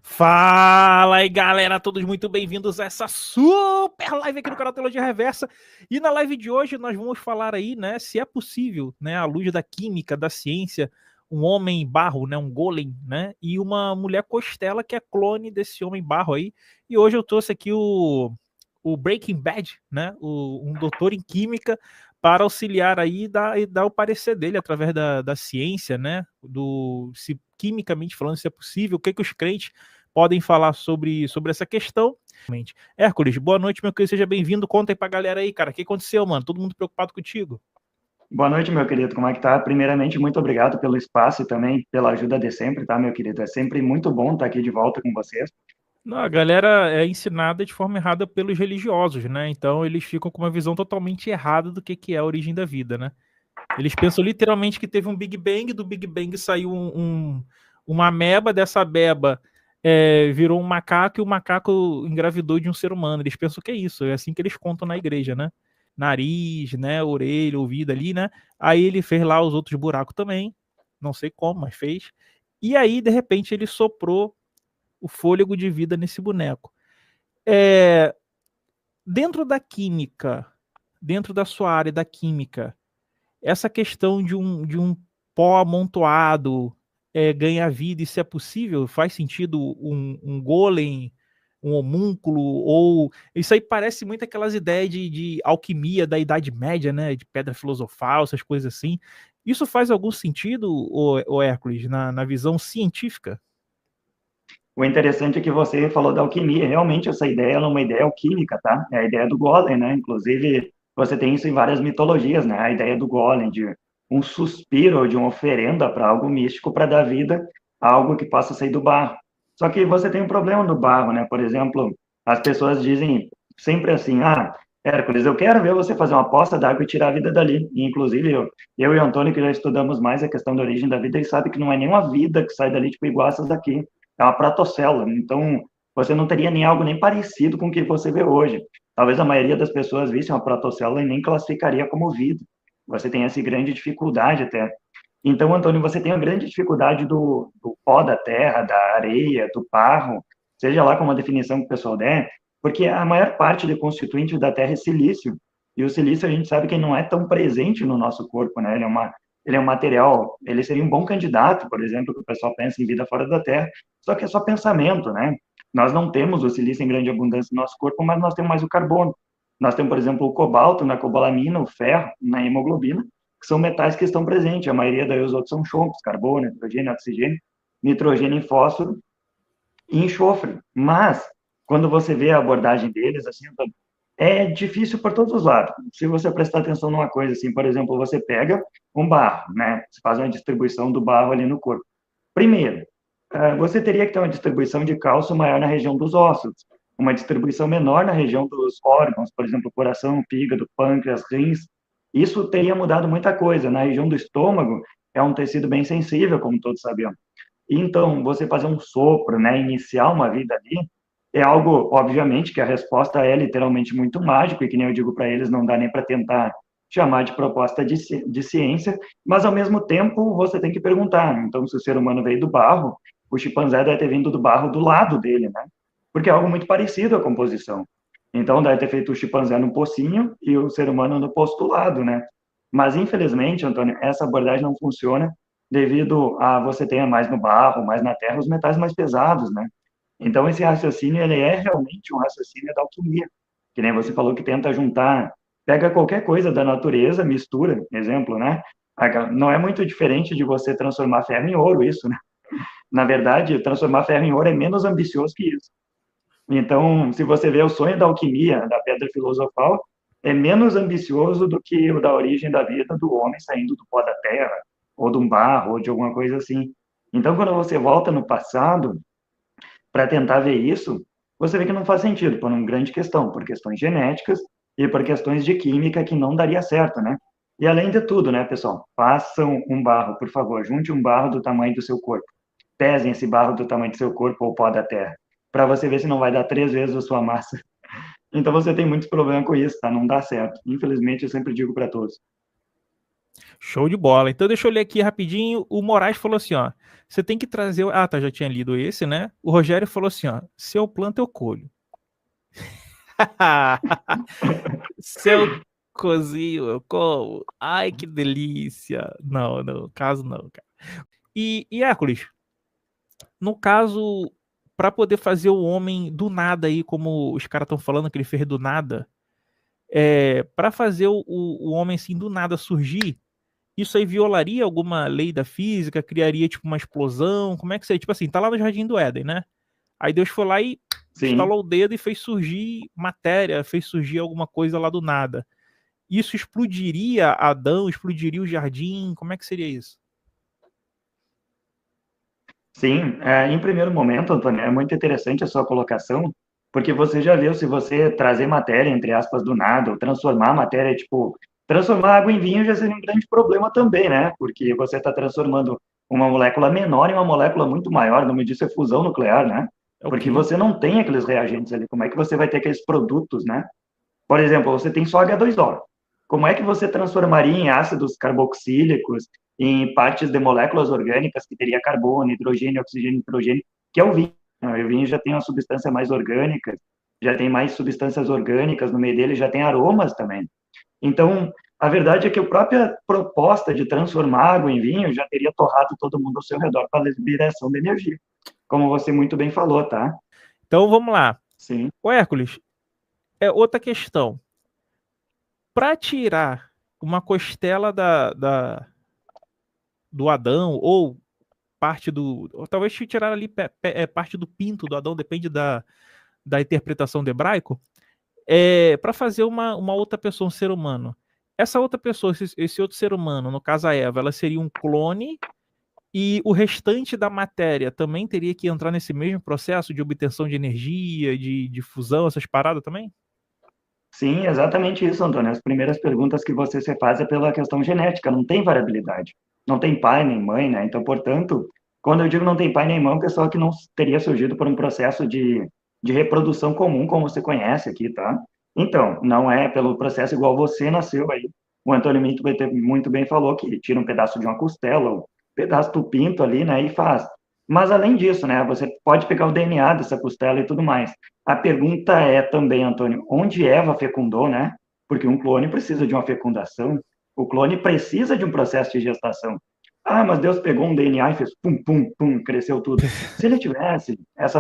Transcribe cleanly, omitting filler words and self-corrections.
Fala aí, galera, todos muito bem-vindos a essa super live aqui no canal Teologia Reversa. E na live de hoje nós vamos falar aí, né, se é possível, né, à luz da química, da ciência, um homem barro, né, um golem, né, e uma mulher costela que é clone desse homem barro aí. E hoje eu trouxe aqui o Breaking Bad, né, um doutor em química para auxiliar aí e dar o parecer dele através da ciência, né, se quimicamente falando se é possível, o que os crentes podem falar sobre essa questão. Hércules, boa noite, meu querido, seja bem-vindo. Conta aí pra galera aí, cara, o que aconteceu, mano? Todo mundo preocupado contigo. Boa noite, meu querido. Como é que tá? Primeiramente, muito obrigado pelo espaço e também pela ajuda de sempre, tá, meu querido? É sempre muito bom estar aqui de volta com vocês. Não, a galera é ensinada de forma errada pelos religiosos, né? Então eles ficam com uma visão totalmente errada do que é a origem da vida, né? Eles pensam literalmente que teve um Big Bang, do Big Bang saiu uma ameba, dessa ameba virou um macaco e o macaco engravidou de um ser humano. Eles pensam que é isso, é assim que eles contam na igreja, né? Nariz, né? Orelha, ouvido ali, né? Aí ele fez lá os outros buracos também, não sei como, mas fez. E aí, de repente, ele soprou o fôlego de vida nesse boneco. É, dentro da química, dentro da sua área da química, essa questão de um pó amontoado ganhar vida, isso é possível? Faz sentido um golem, um homúnculo? Ou isso aí parece muito aquelas ideias de alquimia da Idade Média, né? De pedra filosofal, essas coisas assim. Isso faz algum sentido, ô Hércules, na visão científica? O interessante é que você falou da alquimia. Realmente, essa ideia ela é uma ideia alquímica, tá? É a ideia do golem, né? Inclusive, você tem isso em várias mitologias, né? A ideia do golem, de um suspiro, de uma oferenda para algo místico para dar vida a algo que possa sair do barro. Só que você tem um problema no barro, né? Por exemplo, as pessoas dizem sempre assim: ah, Hércules, eu quero ver você fazer uma poça d'água e tirar a vida dali. E, inclusive, eu e o Antônio, que já estudamos mais a questão da origem da vida, e sabe que não é nenhuma vida que sai dali, tipo, igual essas daqui. É uma protocela. Então, você não teria nem algo nem parecido com o que você vê hoje. Talvez a maioria das pessoas visse uma protocela e nem classificaria como vida. Você tem essa grande dificuldade até. Então, Antônio, você tem a grande dificuldade do pó da terra, da areia, do barro, seja lá como a definição que o pessoal der, porque a maior parte do constituinte da terra é silício. E o silício a gente sabe que não é tão presente no nosso corpo, né? Ele é um material, ele seria um bom candidato, por exemplo, que o pessoal pensa em vida fora da Terra, só que é só pensamento, né? Nós não temos o silício em grande abundância no nosso corpo, mas nós temos mais o carbono. Nós temos, por exemplo, o cobalto na cobalamina, o ferro na hemoglobina, que são metais que estão presentes. A maioria daí os outros são chumbos, carbono, hidrogênio, oxigênio, nitrogênio e fósforo e enxofre. Mas, quando você vê a abordagem deles, assim, é difícil por todos os lados. Se você prestar atenção numa coisa, assim, por exemplo, você pega um barro, né? Você faz uma distribuição do barro ali no corpo. Primeiro, você teria que ter uma distribuição de cálcio maior na região dos ossos, uma distribuição menor na região dos órgãos, por exemplo, coração, fígado, pâncreas, rins. Isso teria mudado muita coisa. Na região do estômago, é um tecido bem sensível, como todos sabemos. Então, você fazer um sopro, né, iniciar uma vida ali, é algo, obviamente, que a resposta é literalmente muito mágico, e que nem eu digo para eles, não dá nem para tentar chamar de proposta de ciência, mas ao mesmo tempo você tem que perguntar. Então, se o ser humano veio do barro, o chimpanzé deve ter vindo do barro do lado dele, né? Porque é algo muito parecido a composição. Então, deve ter feito o chimpanzé no pocinho e o ser humano no postulado, né? Mas, infelizmente, Antônio, essa abordagem não funciona devido a você ter mais no barro, mais na terra, os metais mais pesados, né? Então, esse raciocínio, ele é realmente um raciocínio da alquimia, que nem você falou que tenta juntar, pega qualquer coisa da natureza, mistura, exemplo, né? Não é muito diferente de você transformar ferro em ouro, isso, né? Na verdade, transformar ferro em ouro é menos ambicioso que isso. Então, se você vê o sonho da alquimia, da pedra filosofal, é menos ambicioso do que o da origem da vida do homem saindo do pó da terra, ou de um barro, ou de alguma coisa assim. Então, quando você volta no passado, para tentar ver isso, você vê que não faz sentido, por uma grande questão, por questões genéticas e por questões de química que não daria certo, né? E além de tudo, né, pessoal, façam um barro, por favor, junte um barro do tamanho do seu corpo. Pesem esse barro do tamanho do seu corpo ou pó da terra, para você ver se não vai dar 3 vezes a sua massa. Então você tem muitos problemas com isso, tá? Não dá certo. Infelizmente, eu sempre digo para todos. Show de bola. Então deixa eu ler aqui rapidinho. O Moraes falou assim, ó. Você tem que trazer. Ah, tá, já tinha lido esse, né? O Rogério falou assim, ó. Se eu planto, eu colho. Se eu cozinho, eu como. Ai, que delícia. Não, no caso não, cara. E Hércules, no caso, para poder fazer o homem do nada aí, como os caras estão falando que ele fez do nada, para fazer o homem assim do nada surgir, isso aí violaria alguma lei da física, criaria tipo uma explosão? Como é que seria? Tipo assim, tá lá no Jardim do Éden, né? Aí Deus foi lá e Sim. estalou o dedo e fez surgir matéria, fez surgir alguma coisa lá do nada. Isso explodiria Adão, explodiria o jardim? Como é que seria isso? Sim, em primeiro momento, Antônio, é muito interessante a sua colocação, porque você já viu, se você trazer matéria, entre aspas, do nada, ou transformar a matéria, tipo, transformar água em vinho já seria um grande problema também, né? Porque você está transformando uma molécula menor em uma molécula muito maior, o nome disso é fusão nuclear, né? É o Porque quê? você não tem aqueles reagentes ali, como é que você vai ter aqueles produtos, né? Por exemplo, você tem só H2O. Como é que você transformaria em ácidos carboxílicos, em partes de moléculas orgânicas que teria carbono, hidrogênio, oxigênio, nitrogênio, que é o vinho? O vinho já tem uma substância mais orgânica, já tem mais substâncias orgânicas no meio dele, já tem aromas também. Então, a verdade é que a própria proposta de transformar água em vinho já teria torrado todo mundo ao seu redor para a liberação de energia, como você muito bem falou, tá? Então vamos lá. Sim. O Hércules, é outra questão. Para tirar uma costela do Adão, ou parte do. Ou talvez tirar ali parte do pinto do Adão, depende da interpretação do hebraico, para fazer uma outra pessoa, um ser humano. Essa outra pessoa, esse outro ser humano, no caso a Eva, ela seria um clone e o restante da matéria também teria que entrar nesse mesmo processo de obtenção de energia, de fusão, essas paradas também? Sim, exatamente isso, Antônio. As primeiras perguntas que você se faz é pela questão genética, não tem variabilidade. Não tem pai nem mãe, né? Então, portanto, quando eu digo não tem pai nem mãe, é um pessoal que não teria surgido por um processo de reprodução comum, como você conhece aqui, tá? Então, não é pelo processo igual você nasceu aí. O Antônio muito bem falou que tira um pedaço de uma costela, um pedaço do pinto ali, né, e faz. Mas, além disso, né, você pode pegar o DNA dessa costela e tudo mais. A pergunta é também, Antônio, onde Eva fecundou, né? Porque um clone precisa de uma fecundação, o clone precisa de um processo de gestação. Ah, mas Deus pegou um DNA e fez pum, pum, pum, cresceu tudo. Se ele tivesse essa